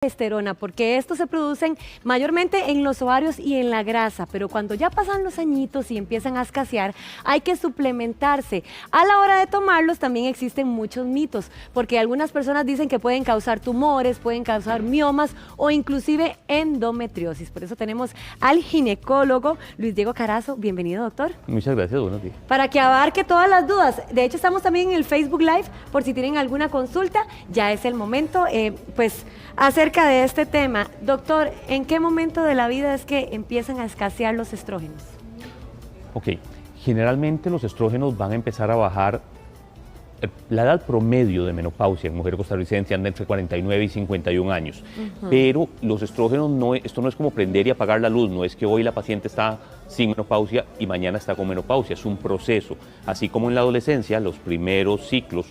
Progesterona, porque estos se producen mayormente en los ovarios y en la grasa, pero cuando ya pasan los añitos y empiezan a escasear, hay que suplementarse. A la hora de tomarlos también existen muchos mitos, porque algunas personas dicen que pueden causar tumores, pueden causar miomas o inclusive endometriosis. Por eso tenemos al ginecólogo Luis Diego Carazo. Bienvenido, doctor. Muchas gracias, buenos días. Para que abarque todas las dudas. De hecho, estamos también en el Facebook Live, por si tienen alguna consulta, ya es el momento, pues acerca de este tema. Doctor, ¿en qué momento de la vida es que empiezan a escasear los estrógenos? Ok, generalmente los estrógenos van a empezar a bajar. La edad promedio de menopausia en mujer costarricense anda entre 49 y 51 años, pero los estrógenos, esto no es como prender y apagar la luz, no es que hoy la paciente está sin menopausia y mañana está con menopausia, es un proceso. Así como en la adolescencia, los primeros ciclos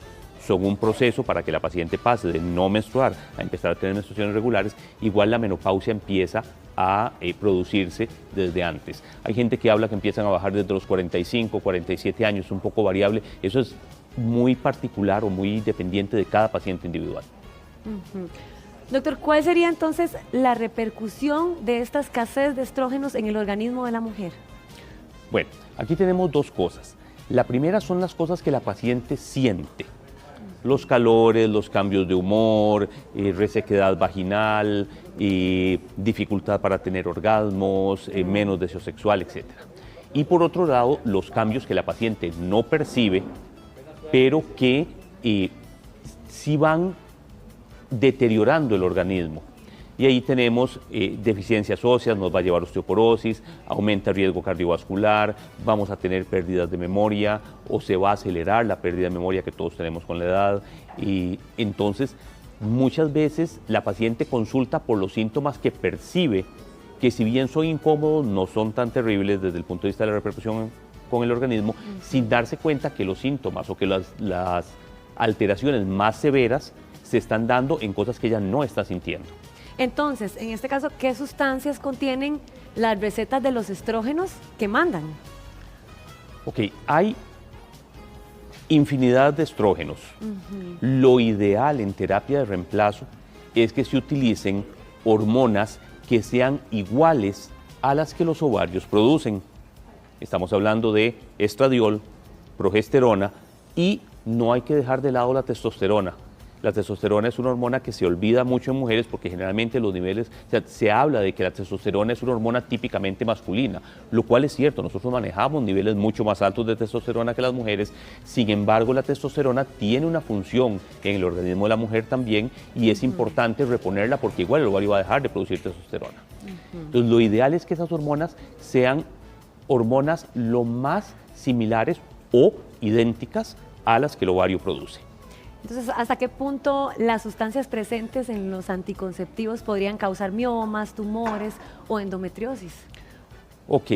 son un proceso para que la paciente pase de no menstruar a empezar a tener menstruaciones regulares, igual la menopausia empieza a producirse desde antes. Hay gente que habla que empiezan a bajar desde los 45, 47 años, un poco variable, eso es muy particular o muy dependiente de cada paciente individual. Doctor, ¿cuál sería entonces la repercusión de esta escasez de estrógenos en el organismo de la mujer? Bueno, aquí tenemos dos cosas. La primera son las cosas que la paciente siente. Los calores, los cambios de humor, resequedad vaginal, dificultad para tener orgasmos, menos deseo sexual, etc. Y por otro lado, los cambios que la paciente no percibe, pero que sí van deteriorando el organismo. Y ahí tenemos deficiencias óseas, nos va a llevar osteoporosis, aumenta el riesgo cardiovascular, vamos a tener pérdidas de memoria o se va a acelerar la pérdida de memoria que todos tenemos con la edad. Y entonces, muchas veces la paciente consulta por los síntomas que percibe, que si bien son incómodos, no son tan terribles desde el punto de vista de la repercusión con el organismo, sin darse cuenta que los síntomas o que las alteraciones más severas se están dando en cosas que ella no está sintiendo. Entonces, en este caso, ¿qué sustancias contienen las recetas de los estrógenos que mandan? Ok, hay infinidad de estrógenos. Lo ideal en terapia de reemplazo es que se utilicen hormonas que sean iguales a las que los ovarios producen. Estamos hablando de estradiol, progesterona y no hay que dejar de lado la testosterona. La testosterona es una hormona que se olvida mucho en mujeres porque generalmente los niveles, o sea, se habla de que la testosterona es una hormona típicamente masculina, lo cual es cierto, nosotros manejamos niveles mucho más altos de testosterona que las mujeres, sin embargo la testosterona tiene una función en el organismo de la mujer también y es importante reponerla porque igual el ovario va a dejar de producir testosterona. Entonces lo ideal es que esas hormonas sean hormonas lo más similares o idénticas a las que el ovario produce. Entonces, ¿hasta qué punto las sustancias presentes en los anticonceptivos podrían causar miomas, tumores o endometriosis? Ok,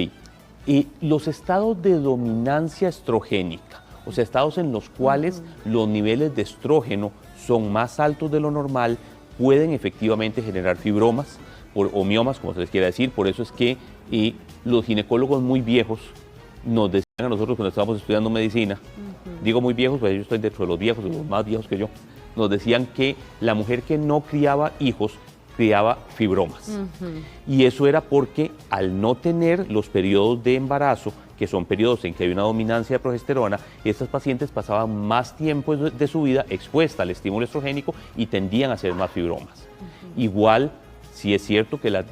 los estados de dominancia estrogénica, o sea, estados en los cuales los niveles de estrógeno son más altos de lo normal, pueden efectivamente generar fibromas o miomas, como se les quiera decir. Por eso es que los ginecólogos muy viejos nos decían a nosotros cuando estábamos estudiando medicina, digo muy viejos, pues yo estoy dentro de los viejos, de los más viejos que yo, nos decían que la mujer que no criaba hijos, criaba fibromas. Y eso era porque al no tener los periodos de embarazo, que son periodos en que hay una dominancia de progesterona, estas pacientes pasaban más tiempo de su vida expuesta al estímulo estrogénico y tendían a ser más fibromas. Igual, sí es cierto que la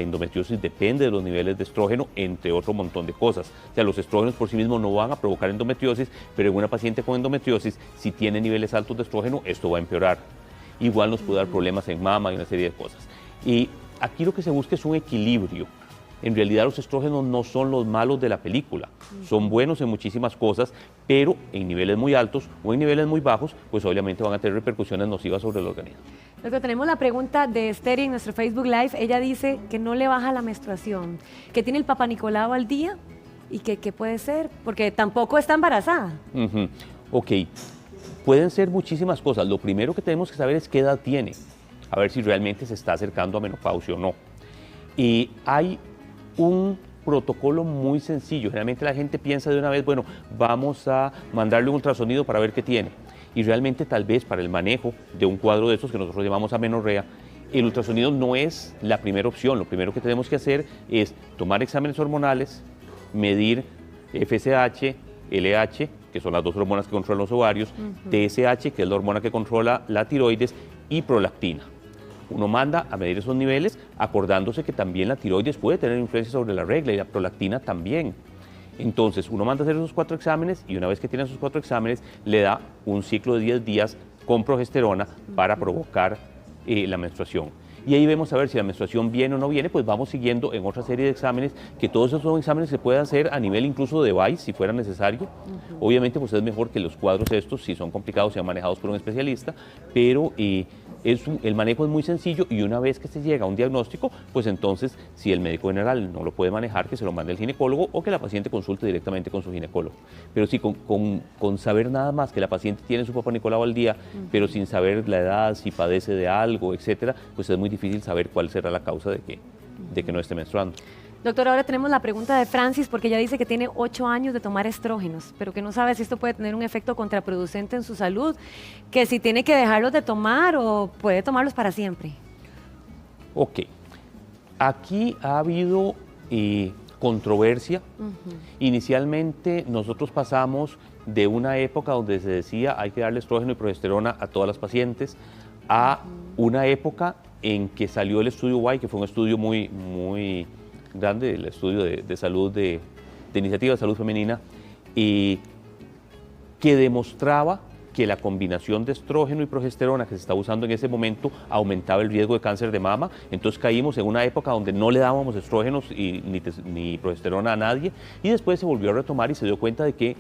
endometriosis depende de los niveles de estrógeno, entre otro montón de cosas. O sea, los estrógenos por sí mismos no van a provocar endometriosis, pero en una paciente con endometriosis, si tiene niveles altos de estrógeno, esto va a empeorar. Igual nos puede dar problemas en mama y una serie de cosas. Y aquí lo que se busca es un equilibrio. En realidad los estrógenos no son los malos de la película, son buenos en muchísimas cosas, pero en niveles muy altos o en niveles muy bajos, pues obviamente van a tener repercusiones nocivas sobre el organismo. Doctor, tenemos la pregunta de Esther en nuestro Facebook Live. Ella dice que no le baja la menstruación, que tiene el Papá Nicolau al día y que ¿qué puede ser? Porque tampoco está embarazada. Ok, pueden ser muchísimas cosas. Lo primero que tenemos que saber es qué edad tiene, a ver si realmente se está acercando a menopausia o no. Y hay un protocolo muy sencillo. Generalmente la gente piensa de una vez, bueno, vamos a mandarle un ultrasonido para ver qué tiene. Y realmente tal vez para el manejo de un cuadro de estos que nosotros llamamos amenorrea, el ultrasonido no es la primera opción. Lo primero que tenemos que hacer es tomar exámenes hormonales, medir FSH, LH, que son las dos hormonas que controlan los ovarios, TSH, que es la hormona que controla la tiroides, y prolactina. Uno manda a medir esos niveles, acordándose que también la tiroides puede tener influencia sobre la regla y la prolactina también. Entonces, uno manda a hacer esos 4 exámenes y una vez que tiene esos 4 exámenes, le da un ciclo de 10 días con progesterona para provocar la menstruación. Y ahí vemos a ver si la menstruación viene o no viene, pues vamos siguiendo en otra serie de exámenes, que todos esos son exámenes que se pueden hacer a nivel incluso de device, si fuera necesario. Obviamente, pues es mejor que los cuadros estos, si son complicados, sean manejados por un especialista, pero el manejo es muy sencillo y una vez que se llega a un diagnóstico, pues entonces, si el médico general no lo puede manejar, que se lo mande el ginecólogo o que la paciente consulte directamente con su ginecólogo. Pero sí, con saber nada más que la paciente tiene su Papá Nicolau al día, pero sin saber la edad, si padece de algo, etcétera, pues es muy difícil saber cuál será la causa de que no esté menstruando. Doctor, ahora tenemos la pregunta de Francis, porque ella dice que tiene 8 años de tomar estrógenos, pero que no sabe si esto puede tener un efecto contraproducente en su salud, que si tiene que dejarlos de tomar o puede tomarlos para siempre. Ok, aquí ha habido controversia. Inicialmente nosotros pasamos de una época donde se decía hay que darle estrógeno y progesterona a todas las pacientes, a una época en que salió el estudio Y, que fue un estudio muy grande, el estudio de salud, de iniciativa de salud femenina, y que demostraba que la combinación de estrógeno y progesterona que se estaba usando en ese momento aumentaba el riesgo de cáncer de mama. Entonces caímos en una época donde no le dábamos estrógenos ni progesterona a nadie, y después se volvió a retomar y se dio cuenta de que,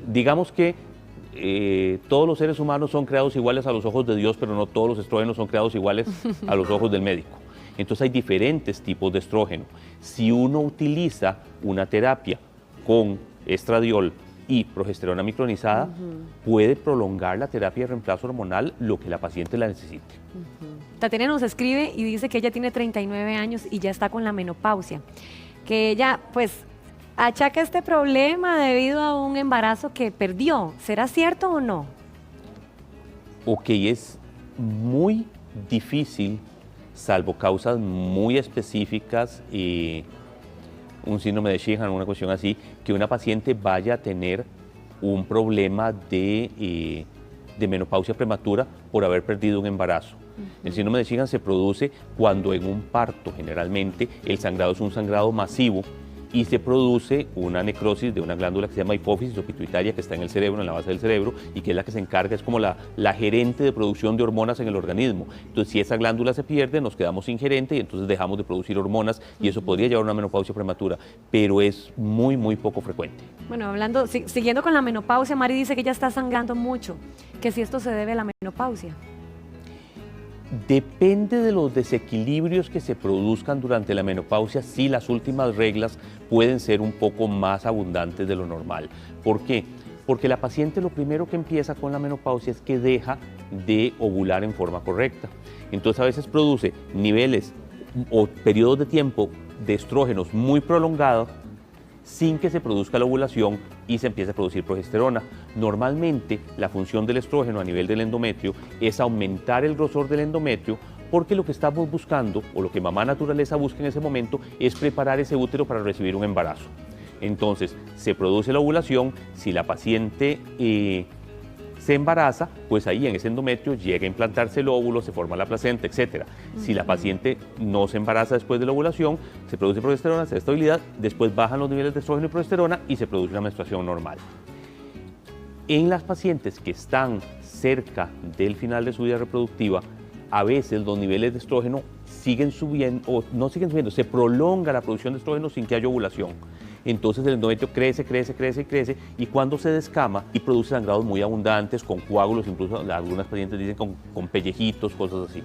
digamos que todos los seres humanos son creados iguales a los ojos de Dios, pero no todos los estrógenos son creados iguales a los ojos del médico. Entonces hay diferentes tipos de estrógeno. Si uno utiliza una terapia con estradiol y progesterona micronizada, puede prolongar la terapia de reemplazo hormonal lo que la paciente la necesite. Tatiana nos escribe y dice que ella tiene 39 años y ya está con la menopausia, que ella pues achaca este problema debido a un embarazo que perdió. ¿Será cierto o no? Ok, es muy difícil, salvo causas muy específicas y un síndrome de Sheehan, una cuestión así, que una paciente vaya a tener un problema de menopausia prematura por haber perdido un embarazo. El síndrome de Sheehan se produce cuando en un parto, generalmente, el sangrado es un sangrado masivo y se produce una necrosis de una glándula que se llama hipófisis o pituitaria, que está en el cerebro, en la base del cerebro, y que es la que se encarga, es como la gerente de producción de hormonas en el organismo. Entonces, si esa glándula se pierde, nos quedamos sin gerente y entonces dejamos de producir hormonas y eso podría llevar a una menopausia prematura, pero es muy poco frecuente. Bueno, siguiendo con la menopausia, Mari dice que ella está sangrando mucho, que si esto se debe a la menopausia. Depende de los desequilibrios que se produzcan durante la menopausia, sí, las últimas reglas pueden ser un poco más abundantes de lo normal. ¿Por qué? Porque la paciente lo primero que empieza con la menopausia es que deja de ovular en forma correcta. Entonces a veces produce niveles o periodos de tiempo de estrógenos muy prolongados sin que se produzca la ovulación y se empieza a producir progesterona. Normalmente la función del estrógeno a nivel del endometrio es aumentar el grosor del endometrio, porque lo que estamos buscando o lo que mamá naturaleza busca en ese momento es preparar ese útero para recibir un embarazo. Entonces se produce la ovulación, si la paciente se embaraza, pues ahí en ese endometrio llega a implantarse el óvulo, se forma la placenta, etc. Si la paciente no se embaraza después de la ovulación, se produce progesterona, se da estabilidad, después bajan los niveles de estrógeno y progesterona y se produce una menstruación normal. En las pacientes que están cerca del final de su vida reproductiva, a veces los niveles de estrógeno siguen subiendo, o no siguen subiendo, se prolonga la producción de estrógeno sin que haya ovulación. Entonces el endometrio crece y cuando se descama y produce sangrados muy abundantes, con coágulos, incluso algunas pacientes dicen con pellejitos, cosas así.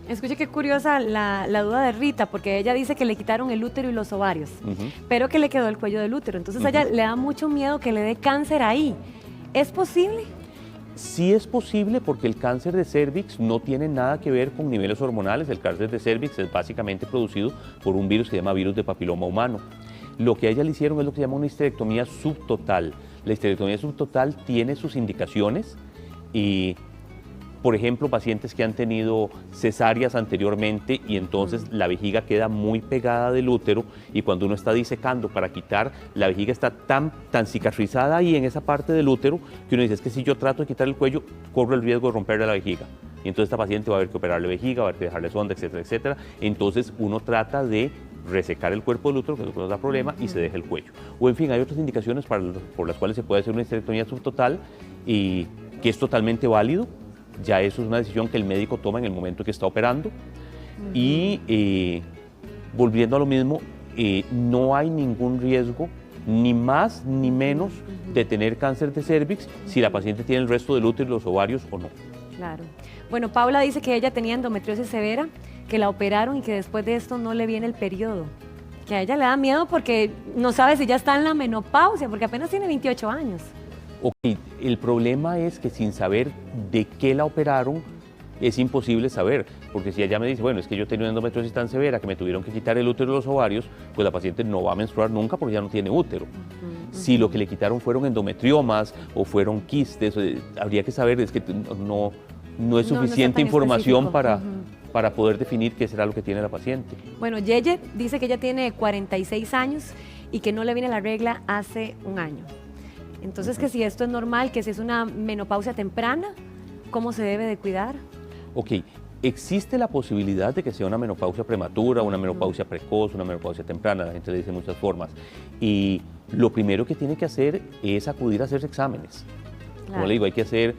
Escuche qué curiosa la duda de Rita, porque ella dice que le quitaron el útero y los ovarios, pero que le quedó el cuello del útero. Entonces a ella le da mucho miedo que le dé cáncer ahí. ¿Es posible? Sí es posible, porque el cáncer de cérvix no tiene nada que ver con niveles hormonales. El cáncer de cérvix es básicamente producido por un virus que se llama virus de papiloma humano. Lo que a ella le hicieron es lo que se llama una histerectomía subtotal. La histerectomía subtotal tiene sus indicaciones y Por ejemplo, pacientes que han tenido cesáreas anteriormente y entonces la vejiga queda muy pegada del útero y cuando uno está disecando para quitar, la vejiga está tan cicatrizada ahí en esa parte del útero que uno dice, es que si yo trato de quitar el cuello, corro el riesgo de romperle la vejiga. Y entonces esta paciente va a haber que operarle vejiga, va a haber que dejarle sonda, etcétera, etcétera. Entonces uno trata de resecar el cuerpo del útero, que es lo que nos da problema, y se deja el cuello. O en fin, hay otras indicaciones por las cuales se puede hacer una histerectomía subtotal y que es totalmente válido. Ya eso es una decisión que el médico toma en el momento que está operando. Y volviendo a lo mismo, no hay ningún riesgo, ni más ni menos, de tener cáncer de cervix si la paciente tiene el resto del útero y los ovarios o no. Claro. Bueno, Paula dice que ella tenía endometriosis severa, que la operaron y que después de esto no le viene el periodo. Que a ella le da miedo porque no sabe si ya está en la menopausia, porque apenas tiene 28 años. Ok, el problema es que sin saber de qué la operaron, es imposible saber, porque si ella me dice, bueno, es que yo tenía una endometriosis tan severa que me tuvieron que quitar el útero y los ovarios, pues la paciente no va a menstruar nunca porque ya no tiene útero. Si lo que le quitaron fueron endometriomas o fueron quistes, habría que saber, es que no es suficiente información para poder definir qué será lo que tiene la paciente. Bueno, Yeye dice que ella tiene 46 años y que no le viene la regla hace un año. Entonces, que si esto es normal, que si es una menopausia temprana, ¿cómo se debe de cuidar? Ok, existe la posibilidad de que sea una menopausia prematura, una menopausia precoz, una menopausia temprana, la gente le dice de muchas formas. Y lo primero que tiene que hacer es acudir a hacer exámenes. Claro. Como le digo, hay que hacer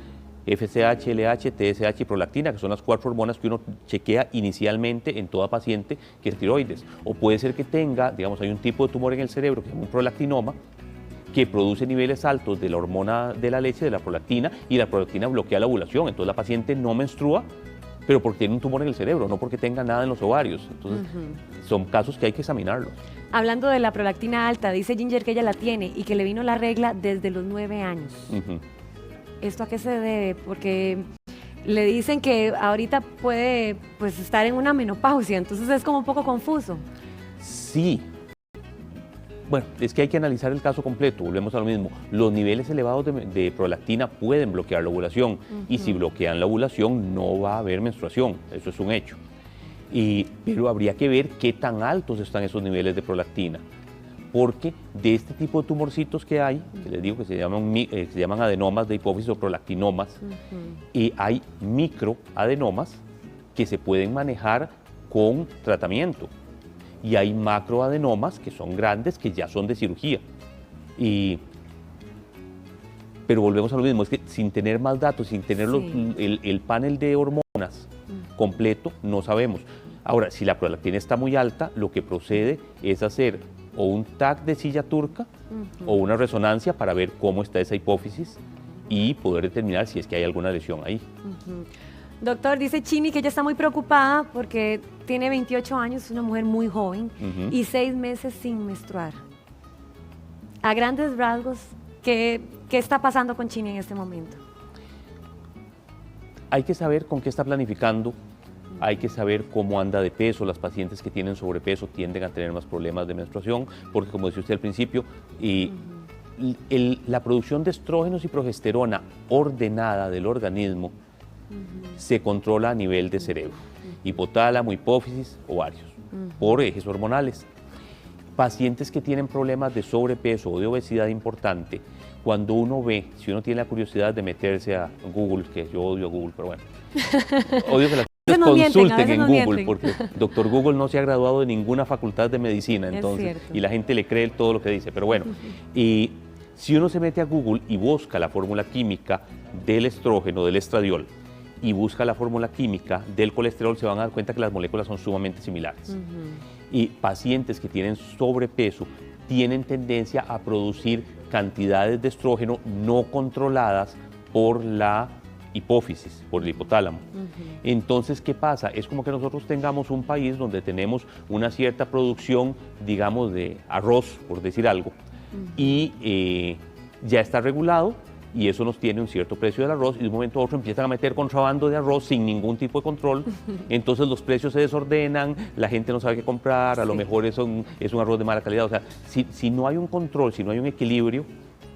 FSH, LH, TSH y prolactina, que son las 4 hormonas que uno chequea inicialmente en toda paciente que es tiroides. O puede ser que tenga, digamos, hay un tipo de tumor en el cerebro que se llama un prolactinoma, que produce niveles altos de la hormona de la leche, de la prolactina, y la prolactina bloquea la ovulación. Entonces la paciente no menstrua, pero porque tiene un tumor en el cerebro, no porque tenga nada en los ovarios. Entonces son casos que hay que examinarlos. Hablando de la prolactina alta, dice Ginger que ella la tiene y que le vino la regla desde los 9 años. ¿Esto a qué se debe? Porque le dicen que ahorita puede pues, estar en una menopausia, entonces es como un poco confuso. Sí. Bueno, es que hay que analizar el caso completo, volvemos a lo mismo. Los niveles elevados de prolactina pueden bloquear la ovulación y si bloquean la ovulación no va a haber menstruación, eso es un hecho. Pero habría que ver qué tan altos están esos niveles de prolactina, porque de este tipo de tumorcitos que hay, que les digo que se llaman adenomas de hipófisis o prolactinomas, y hay microadenomas que se pueden manejar con tratamiento. Y hay macroadenomas que son grandes, que ya son de cirugía. Pero volvemos a lo mismo, es que sin tener más datos, sin tener el panel de hormonas completo, no sabemos. Ahora, si la prolactina está muy alta, lo que procede es hacer o un TAC de silla turca o una resonancia para ver cómo está esa hipófisis y poder determinar si es que hay alguna lesión ahí. Doctor, dice Chini que ella está muy preocupada porque tiene 28 años, es una mujer muy joven y 6 meses sin menstruar. A grandes rasgos, ¿qué está pasando con Chini en este momento? Hay que saber con qué está planificando, hay que saber cómo anda de peso. Las pacientes que tienen sobrepeso tienden a tener más problemas de menstruación porque, como decía usted al principio, la producción de estrógenos y progesterona ordenada del organismo se controla a nivel de cerebro, hipotálamo, hipófisis, ovarios, por ejes hormonales. Pacientes que tienen problemas de sobrepeso o de obesidad importante, cuando uno ve, si uno tiene la curiosidad de meterse a Google, que yo odio a Google, pero bueno, odio que las consulten en Google, porque doctor Google no se ha graduado de ninguna facultad de medicina, entonces, y la gente le cree todo lo que dice, pero bueno, y si uno se mete a Google y busca la fórmula química del estrógeno, del estradiol, y busca la fórmula química del colesterol, se van a dar cuenta que las moléculas son sumamente similares. Y pacientes que tienen sobrepeso tienen tendencia a producir cantidades de estrógeno no controladas por la hipófisis, por el hipotálamo. Entonces, ¿qué pasa? Es como que nosotros tengamos un país donde tenemos una cierta producción, digamos, de arroz, por decir algo, y ya está regulado, y eso nos tiene un cierto precio del arroz y de un momento a otro empiezan a meter contrabando de arroz sin ningún tipo de control, entonces los precios se desordenan, la gente no sabe qué comprar, a lo mejor es un arroz de mala calidad. O sea, si no hay un control, si no hay un equilibrio,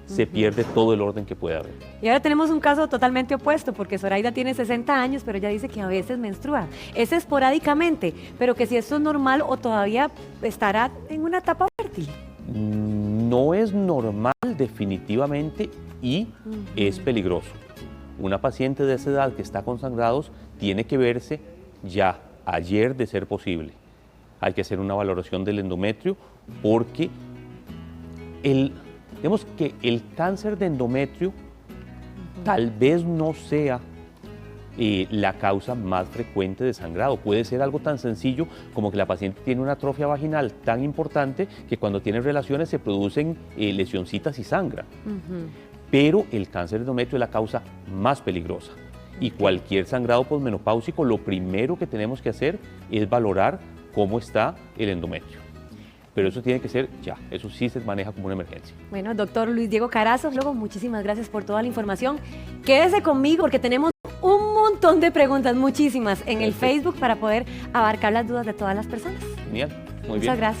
se pierde todo el orden que puede haber. Y ahora tenemos un caso totalmente opuesto, porque Zoraida tiene 60 años, pero ella dice que a veces menstrua. Es esporádicamente, pero que si esto es normal o todavía estará en una etapa fértil. No es normal definitivamente y es peligroso. Una paciente de esa edad que está con sangrados tiene que verse ya, ayer de ser posible. Hay que hacer una valoración del endometrio porque digamos que el cáncer de endometrio tal vez no sea la causa más frecuente de sangrado. Puede ser algo tan sencillo como que la paciente tiene una atrofia vaginal tan importante que cuando tiene relaciones se producen lesioncitas y sangra. Pero el cáncer de endometrio es la causa más peligrosa. Y cualquier sangrado posmenopáusico, lo primero que tenemos que hacer es valorar cómo está el endometrio. Pero eso tiene que ser ya, eso sí se maneja como una emergencia. Bueno, doctor Luis Diego Carazo, luego muchísimas gracias por toda la información. Quédese conmigo porque tenemos un montón de preguntas, muchísimas, en el Facebook para poder abarcar las dudas de todas las personas. Genial, muy bien. Muchas gracias.